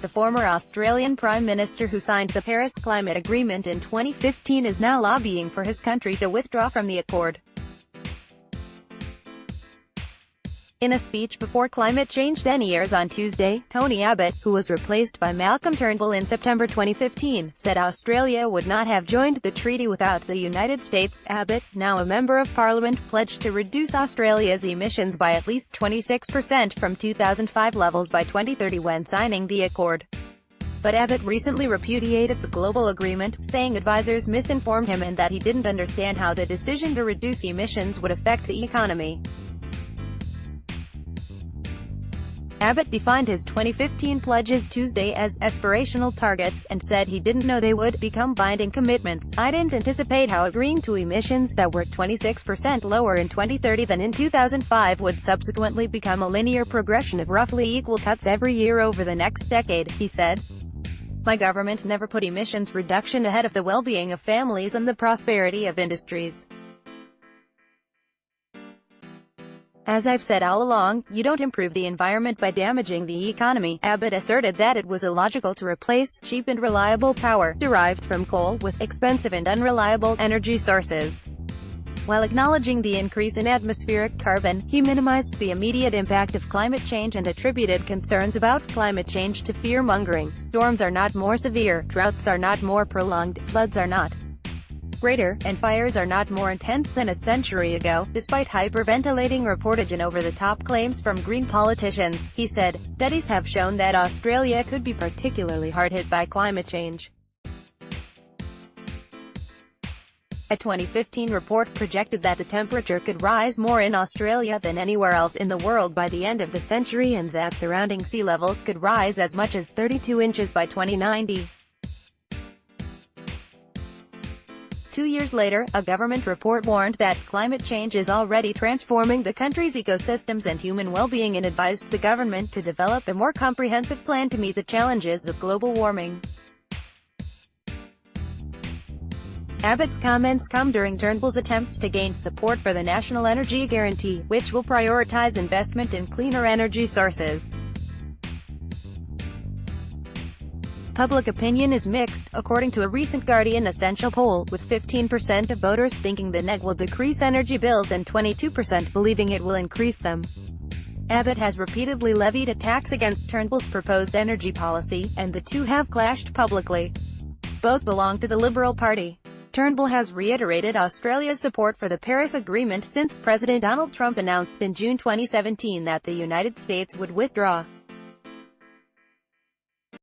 the former Australian Prime Minister who signed the Paris Climate Agreement in 2015 is now lobbying for his country to withdraw from the accord. In a speech before Climate Change 10 Years on Tuesday, Tony Abbott, who was replaced by Malcolm Turnbull in September 2015, said Australia would not have joined the treaty without the United States. Abbott, now a Member of Parliament, pledged to reduce Australia's emissions by at least 26% from 2005 levels by 2030 when signing the accord. But Abbott recently repudiated the global agreement, saying advisors misinformed him and that he didn't understand how the decision to reduce emissions would affect the economy. Abbott defined his 2015 pledges Tuesday as aspirational targets, and said he didn't know they would become binding commitments. "I didn't anticipate how agreeing to emissions that were 26% lower in 2030 than in 2005 would subsequently become a linear progression of roughly equal cuts every year over the next decade," he said. "My government never put emissions reduction ahead of the well-being of families and the prosperity of industries. As I've said all along, you don't improve the environment by damaging the economy." Abbott asserted that it was illogical to replace cheap and reliable power, derived from coal, with expensive and unreliable energy sources. While acknowledging the increase in atmospheric carbon, he minimized the immediate impact of climate change and attributed concerns about climate change to fear-mongering. "Storms are not more severe, droughts are not more prolonged, floods are not greater, and fires are not more intense than a century ago." Despite hyperventilating reportage and over-the-top claims from Green politicians, he said, "Studies have shown that Australia could be particularly hard hit by climate change." A 2015 report projected that the temperature could rise more in Australia than anywhere else in the world by the end of the century, and that surrounding sea levels could rise as much as 32 inches by 2090. 2 years later, a government report warned that climate change is already transforming the country's ecosystems and human well-being, and advised the government to develop a more comprehensive plan to meet the challenges of global warming. Abbott's comments come during Turnbull's attempts to gain support for the National Energy Guarantee, which will prioritize investment in cleaner energy sources. Public opinion is mixed, according to a recent Guardian Essential poll, with 15% of voters thinking the NEG will decrease energy bills and 22% believing it will increase them. Abbott has repeatedly levied a tax against Turnbull's proposed energy policy, and the two have clashed publicly. Both belong to the Liberal Party. Turnbull has reiterated Australia's support for the Paris Agreement since President Donald Trump announced in June 2017 that the United States would withdraw.